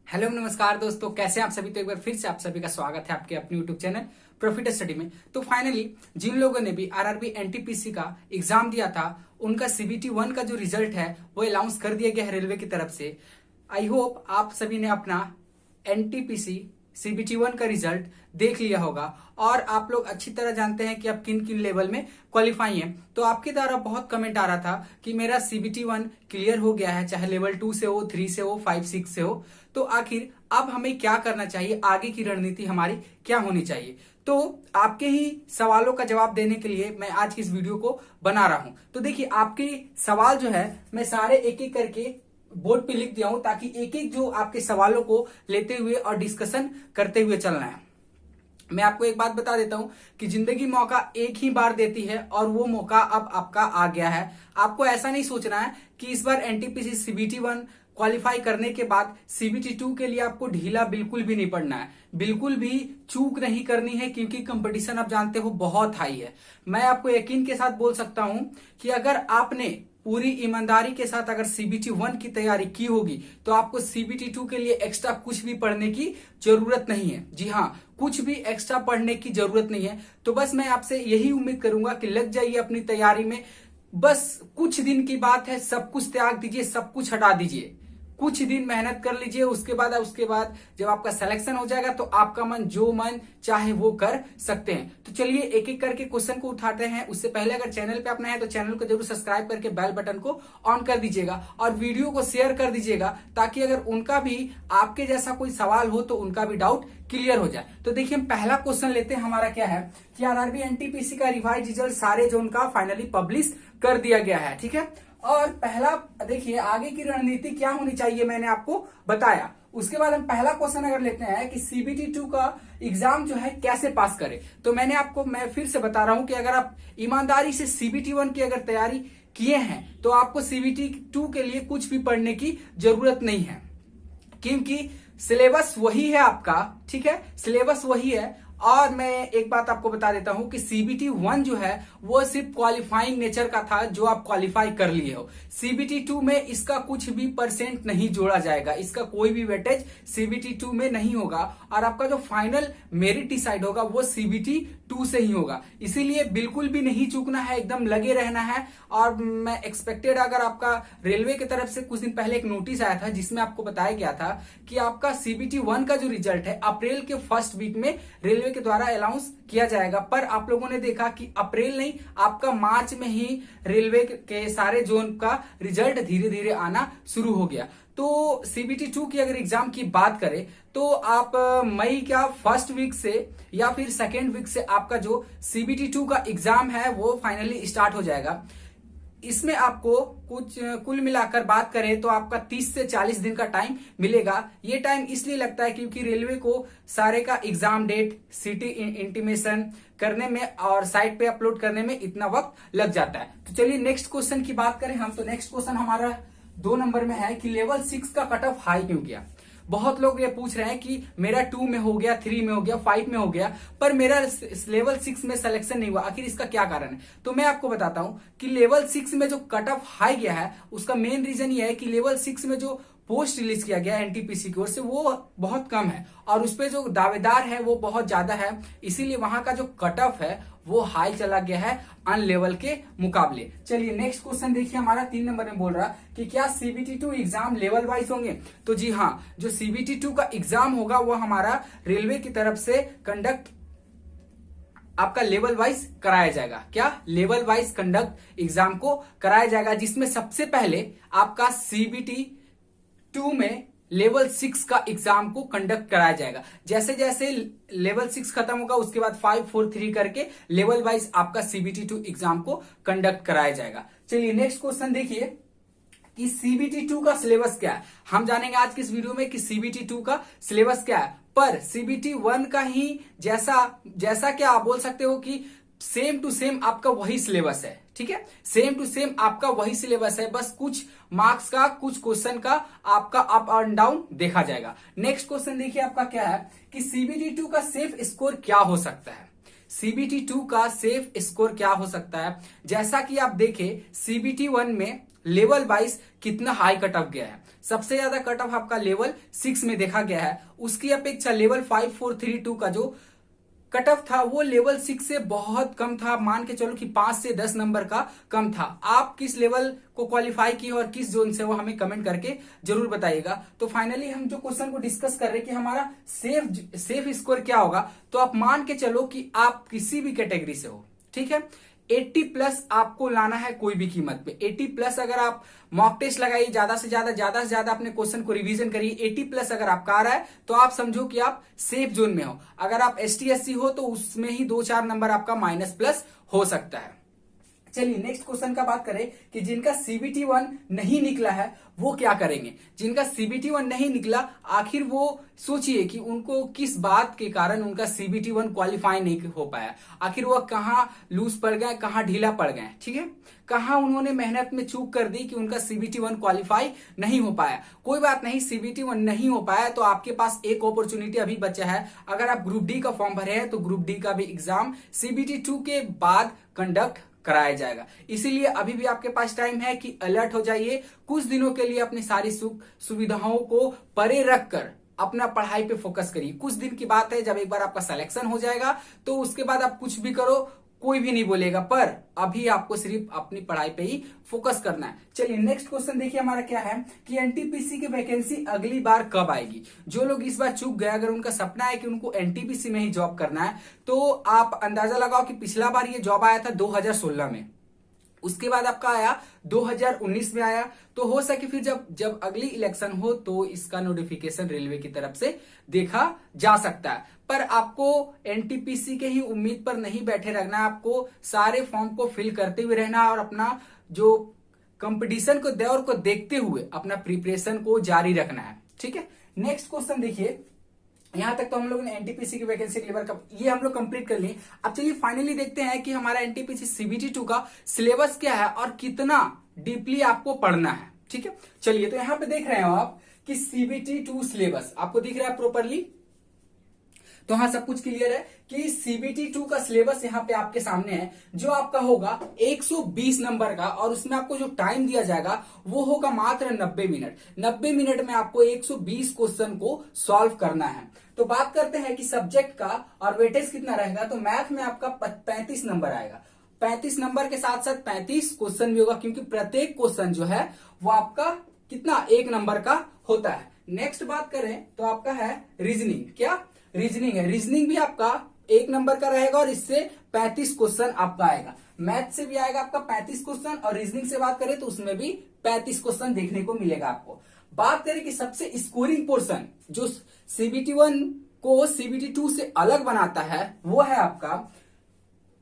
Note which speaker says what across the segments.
Speaker 1: Hello नमस्कार दोस्तों, कैसे हैं आप सभी। तो एक बार फिर से आप सभी का स्वागत है आपके अपने यूट्यूब चैनल प्रॉफिट स्टडी में। तो फाइनली जिन लोगों ने भी आरआरबी एनटीपीसी का एग्जाम दिया था, उनका सीबीटी 1 का जो रिजल्ट है वो अनाउंस कर दिया गया है रेलवे की तरफ से। आई होप आप सभी ने अपना एनटीपीसी सीबीटी 1 का रिजल्ट देख लिया होगा और आप लोग अच्छी तरह जानते हैं कि आप किन किन लेवल में क्वालिफाई हैं। तो आपके द्वारा बहुत कमेंट आ रहा था कि मेरा सीबीटी 1 क्लियर हो गया है, चाहे लेवल 2 से हो, 3 से हो, 5, 6 से हो। तो आखिर अब हमें क्या करना चाहिए, आगे की रणनीति हमारी क्या होनी चाहिए। तो आपके ही सवालों का जवाब देने के लिए मैं आज की इस वीडियो को बना रहा हूं। तो देखिए, आपके सवाल जो है मैं सारे एक एक करके बोर्ड पे लिख दिया हूं, ताकि एक एक जो आपके सवालों को लेते हुए और डिस्कशन करते हुए चलना है। मैं आपको एक बात बता देता हूं कि जिंदगी मौका एक ही बार देती है और वो मौका अब आपका आ गया है। आपको ऐसा नहीं सोचना है कि इस बार एनटीपीसी सीबीटी 1 क्वालिफाई करने के बाद सीबीटी 2 के लिए आपको ढीला बिल्कुल भी नहीं पड़ना है, बिल्कुल भी चूक नहीं करनी है, क्योंकि कंपटीशन आप जानते हो बहुत हाई है। मैं आपको यकीन के साथ बोल सकता हूं कि अगर आपने पूरी ईमानदारी के साथ अगर सीबीटी 1 की तैयारी की होगी तो आपको सीबीटी 2 के लिए एक्स्ट्रा कुछ भी पढ़ने की जरूरत नहीं है। जी हाँ, कुछ भी एक्स्ट्रा पढ़ने की जरूरत नहीं है। तो बस मैं आपसे यही उम्मीद करूंगा कि लग जाइए अपनी तैयारी में। बस कुछ दिन की बात है, सब कुछ त्याग दीजिए, सब कुछ हटा दीजिए, कुछ दिन मेहनत कर लीजिए। उसके बाद जब आपका सिलेक्शन हो जाएगा तो आपका मन जो मन चाहे वो कर सकते हैं। तो चलिए एक एक करके क्वेश्चन को उठाते हैं। उससे पहले अगर चैनल पे अपना है तो चैनल को जरूर सब्सक्राइब करके बेल बटन को ऑन कर दीजिएगा और वीडियो को शेयर कर दीजिएगा, ताकि अगर उनका भी आपके जैसा कोई सवाल हो तो उनका भी डाउट क्लियर हो जाए। तो देखिए, हम पहला क्वेश्चन लेते हैं। हमारा क्या है कि आरआरबी एनटीपीसी का रिवाइज रिजल्ट सारे जोन का फाइनली पब्लिश कर दिया गया है। ठीक है, और पहला देखिए आगे की रणनीति क्या होनी चाहिए, मैंने आपको बताया। उसके बाद हम पहला क्वेश्चन अगर लेते हैं कि सीबीटी 2 का एग्जाम जो है कैसे पास करें। तो मैं फिर से बता रहा हूं कि अगर आप ईमानदारी से सीबीटी 1 की अगर तैयारी किए हैं तो आपको सीबीटी 2 के लिए कुछ भी पढ़ने की जरूरत नहीं है, क्योंकि सिलेबस वही है आपका। ठीक है, सिलेबस वही है। और मैं एक बात आपको बता देता हूं कि सीबीटी 1 जो है वो सिर्फ क्वालिफाइंग नेचर का था, जो आप क्वालिफाई कर लिए हो। सीबीटी 2 में इसका कुछ भी परसेंट नहीं जोड़ा जाएगा, इसका कोई भी वेटेज सीबीटी 2 में नहीं होगा और आपका जो फाइनल मेरिट डिसाइड होगा वो सीबीटी 2 से ही होगा। इसीलिए बिल्कुल भी नहीं चूकना है, एकदम लगे रहना है। और मैं एक्सपेक्टेड, अगर आपका रेलवे की तरफ से कुछ दिन पहले एक नोटिस आया था जिसमें आपको बताया गया था कि आपका सीबीटी 1 का जो रिजल्ट है अप्रैल के फर्स्ट वीक में रेलवे के द्वारा अनाउंस किया जाएगा। पर आप लोगों ने देखा कि अप्रैल नहीं, आपका मार्च में ही रेलवे के सारे जोन का रिजल्ट धीरे धीरे आना शुरू हो गया। तो सीबीटी 2 की अगर एग्जाम की बात करें तो आप मई का फर्स्ट वीक से या फिर सेकेंड वीक से आपका जो सीबीटी 2 का एग्जाम है वो फाइनली स्टार्ट हो जाएगा। इसमें आपको कुल मिलाकर बात करें तो आपका 30 से 40 दिन का टाइम मिलेगा। ये टाइम इसलिए लगता है क्योंकि रेलवे को सारे का एग्जाम डेट, सिटी इंटीमेशन करने में और साइट पे अपलोड करने में इतना वक्त लग जाता है। तो चलिए नेक्स्ट क्वेश्चन की बात करें हम। तो नेक्स्ट क्वेश्चन हमारा 2 नंबर में है कि लेवल 6 का कट ऑफ हाई क्यों गया। बहुत लोग ये पूछ रहे हैं कि मेरा 2 में हो गया, 3 में हो गया, 5 में हो गया, पर मेरा लेवल 6 में सिलेक्शन नहीं हुआ, आखिर इसका क्या कारण है। तो मैं आपको बताता हूं कि लेवल 6 में जो कट ऑफ हाई गया है उसका मेन रीजन ये है कि लेवल 6 में जो पोस्ट रिलीज किया गया एनटीपीसी की ओर से वो बहुत कम है और उसपे जो दावेदार है वो बहुत ज्यादा है। इसीलिए वहां का जो कट ऑफ है वो हाई चला गया है अन लेवल के मुकाबले। चलिए नेक्स्ट क्वेश्चन देखिए, हमारा 3 नंबर में बोल रहा कि क्या सीबीटी 2 एग्जाम लेवल वाइज होंगे। तो जी हाँ, जो सीबीटी 2 का एग्जाम होगा वो हमारा रेलवे की तरफ से कंडक्ट आपका लेवल वाइज कराया जाएगा। क्या लेवल वाइज कंडक्ट एग्जाम को कराया जाएगा, जिसमें सबसे पहले आपका सीबीटी 2 में लेवल 6 का एग्जाम को कंडक्ट कराया जाएगा। जैसे जैसे लेवल 6 खत्म होगा उसके बाद 5, 4, 3 करके लेवल वाइज आपका सीबीटी 2 एग्जाम को कंडक्ट कराया जाएगा। चलिए नेक्स्ट क्वेश्चन देखिए कि सीबीटी 2 का सिलेबस क्या है। हम जानेंगे आज की इस वीडियो में कि सीबीटी 2 का सिलेबस क्या है। पर सीबीटी 1 का ही जैसा क्या आप बोल सकते हो कि सेम टू सेम आपका वही सिलेबस है। ठीक है, सेम टू सेम आपका वही सिलेबस है, बस कुछ मार्क्स का, कुछ क्वेश्चन का आपका अप एंड डाउन देखा जाएगा। नेक्स्ट क्वेश्चन देखिए आपका क्या है कि सीबीटी 2 का सेफ स्कोर क्या हो सकता है। सीबीटी 2 का सेफ स्कोर क्या हो सकता है, जैसा कि आप देखें सीबीटी 1 में लेवल वाइज कितना हाई कट ऑफ गया है। सबसे ज्यादा कट ऑफ आपका लेवल 6 में देखा गया है। उसकी अपेक्षा लेवल 5432 का जो कट ऑफ था वो लेवल 6 से बहुत कम था। मान के चलो कि 5 से 10 नंबर का कम था। आप किस लेवल को क्वालिफाई किए और किस जोन से, वो हमें कमेंट करके जरूर बताइएगा। तो फाइनली हम जो क्वेश्चन को डिस्कस कर रहे हैं कि हमारा सेफ स्कोर क्या होगा, तो आप मान के चलो कि आप किसी भी कैटेगरी से हो, ठीक है, 80 प्लस आपको लाना है कोई भी कीमत पे। 80 प्लस अगर आप मॉक टेस्ट लगाइए, ज्यादा से ज्यादा अपने क्वेश्चन को रिवीजन करिए, 80 प्लस अगर आपका आ रहा है तो आप समझो कि आप सेफ जोन में हो। अगर आप ST SC हो तो उसमें ही 2-4 नंबर आपका माइनस प्लस हो सकता है। चलिए नेक्स्ट क्वेश्चन का बात करें कि जिनका CBT 1 नहीं निकला है वो क्या करेंगे। जिनका CBT 1 नहीं निकला, आखिर वो सोचिए कि उनको किस बात के कारण उनका CBT 1 क्वालिफाई नहीं हो पाया। आखिर वो कहां लूज पड़ गए, कहां ढीला पड़ गए, ठीक है, कहां उन्होंने मेहनत में चूक कर दी कि उनका CBT 1 क्वालिफाई नहीं हो पाया। कोई बात नहीं, CBT 1 नहीं हो पाया तो आपके पास एक अपॉर्चुनिटी अभी बचा है। अगर आप ग्रुप डी का फॉर्म भरे हैं तो ग्रुप डी का भी एग्जाम CBT 2 के बाद कंडक्ट कराया जाएगा। इसीलिए अभी भी आपके पास टाइम है कि अलर्ट हो जाइए। कुछ दिनों के लिए अपनी सारी सुख सुविधाओं को परे रखकर अपना पढ़ाई पे फोकस करिए। कुछ दिन की बात है, जब एक बार आपका सिलेक्शन हो जाएगा तो उसके बाद आप कुछ भी करो, कोई भी नहीं बोलेगा, पर अभी आपको सिर्फ अपनी पढ़ाई पे ही फोकस करना है। चलिए नेक्स्ट क्वेश्चन देखिए हमारा क्या है कि NTPC की वैकेंसी अगली बार कब आएगी। जो लोग इस बार चूक गए, अगर उनका सपना है कि उनको NTPC में ही जॉब करना है, तो आप अंदाजा लगाओ कि पिछला बार ये जॉब आया था 2016 में, उसके बाद आपका आया 2019 में आया। तो हो सके फिर जब अगली इलेक्शन हो तो इसका नोटिफिकेशन रेलवे की तरफ से देखा जा सकता है। पर आपको NTPC के ही उम्मीद पर नहीं बैठे रहना, आपको सारे फॉर्म को फिल करते हुए रहना और अपना जो कंपटीशन को दौर को देखते हुए अपना प्रिपरेशन को जारी रखना है, ठीक है। नेक्स्ट क्वेश्चन देखिए, यहां तक तो हम लोगों ने NTPC की वैकेंसी ये हम लोग कंप्लीट कर लिए। अब चलिए फाइनली देखते हैं कि हमारा NTPC CBT 2 का सिलेबस क्या है और कितना डीपली आपको पढ़ना है, ठीक है। चलिए तो यहां पे देख रहे हो आप कि CBT 2 सिलेबस आपको दिख रहा है प्रॉपरली, तो हाँ सब कुछ क्लियर है कि CBT 2 का सिलेबस यहाँ पे आपके सामने है, जो आपका होगा 120 नंबर का, और उसमें आपको जो टाइम दिया जाएगा वो होगा मात्र 90 मिनट। 90 मिनट में आपको 120 क्वेश्चन को सॉल्व करना है। तो बात करते हैं कि सब्जेक्ट का और वेटेज कितना रहेगा, तो मैथ में आपका 35 नंबर आएगा। 35 नंबर के साथ साथ 35 क्वेश्चन भी होगा, क्योंकि प्रत्येक क्वेश्चन जो है वो आपका कितना 1 नंबर का होता है। नेक्स्ट बात करें तो आपका है रीजनिंग। क्या रीजनिंग है, रीजनिंग भी आपका 1 नंबर का रहेगा और इससे 35 क्वेश्चन आपका आएगा। मैथ से भी आएगा आपका 35 क्वेश्चन, और रीजनिंग से बात करें तो उसमें भी 35 क्वेश्चन देखने को मिलेगा आपको। बात करें कि सबसे स्कोरिंग पोर्शन जो CBT 1 को CBT 2 से अलग बनाता है वो है आपका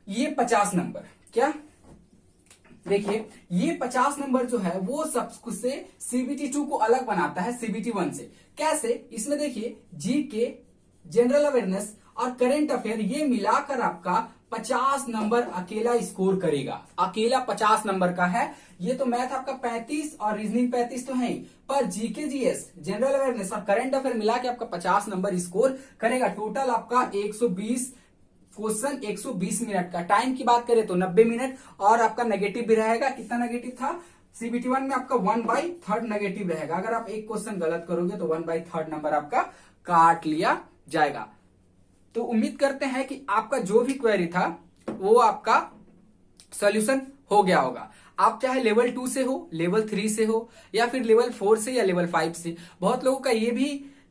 Speaker 1: ये 50 नंबर। क्या देखिए, ये 50 नंबर जो है वो सबसे CBT 2 को अलग बनाता है CBT 1 से। कैसे, इसमें देखिए GK, जनरल अवेयरनेस और करंट अफेयर ये मिलाकर आपका 50 नंबर अकेला स्कोर करेगा। अकेला 50 नंबर का है ये। तो मैथ आपका 35 और रीजनिंग 35 तो है ही, पर GK GS, जनरल अवेयरनेस और करंट अफेयर मिला के आपका 50 नंबर स्कोर करेगा। टोटल आपका 120 क्वेश्चन 120 मिनट का। टाइम की बात करें तो 90 मिनट, और आपका नेगेटिव भी रहेगा। कितना नेगेटिव था CBT 1 में आपका 1/3 नेगेटिव रहेगा। अगर आप एक क्वेश्चन गलत करोगे तो 1/3 नंबर आपका काट लिया जाएगा। तो उम्मीद करते हैं कि आपका जो भी क्वेरी था वो आपका सॉल्यूशन हो गया होगा। आप चाहे लेवल 2 से हो, लेवल 3 से हो, या फिर लेवल 4 से या लेवल 5 से। बहुत लोगों का ये भी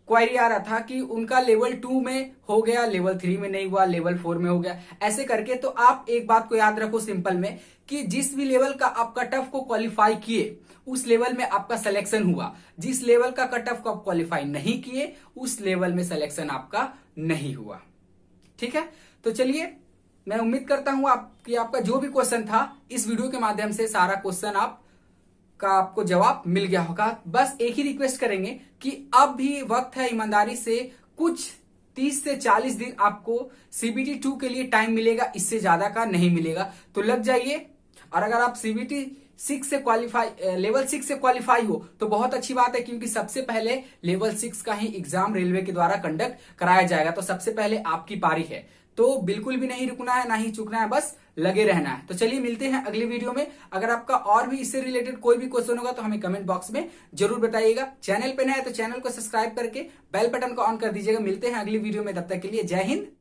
Speaker 1: क्वेरी आ रहा था कि उनका लेवल 2 में हो गया, लेवल 3 में नहीं हुआ, लेवल 4 में हो गया, ऐसे करके। तो आप एक बात को याद रखो सिंपल में, कि जिस भी लेवल का आप कट ऑफ को क्वालिफाई किए उस लेवल में आपका सिलेक्शन हुआ। जिस लेवल का कट ऑफ को आप क्वालिफाई नहीं किए उस लेवल में सिलेक्शन आपका नहीं हुआ, ठीक है। तो चलिए, मैं उम्मीद करता हूं कि आपका जो भी क्वेश्चन था इस वीडियो के माध्यम से सारा क्वेश्चन आपको जवाब मिल गया होगा। बस एक ही रिक्वेस्ट करेंगे कि अब भी वक्त है ईमानदारी से, कुछ 30 से 40 दिन आपको CBT 2 के लिए टाइम मिलेगा, इससे ज्यादा का नहीं मिलेगा। तो लग जाइए, और अगर आप CBT 6 से लेवल 6 से क्वालिफाई हो तो बहुत अच्छी बात है, क्योंकि सबसे पहले लेवल 6 का ही एग्जाम रेलवे के द्वारा कंडक्ट कराया जाएगा। तो सबसे पहले आपकी पारी है। तो बिल्कुल भी नहीं रुकना है, ना ही चुकना है, बस लगे रहना है। तो चलिए मिलते हैं अगली वीडियो में। अगर आपका और भी इससे रिलेटेड कोई भी क्वेश्चन होगा तो हमें कमेंट बॉक्स में जरूर बताइएगा। चैनल पे नया है तो चैनल को सब्सक्राइब करके बेल बटन को ऑन कर दीजिएगा। मिलते हैं अगली वीडियो में, तब तक के लिए जय हिंद।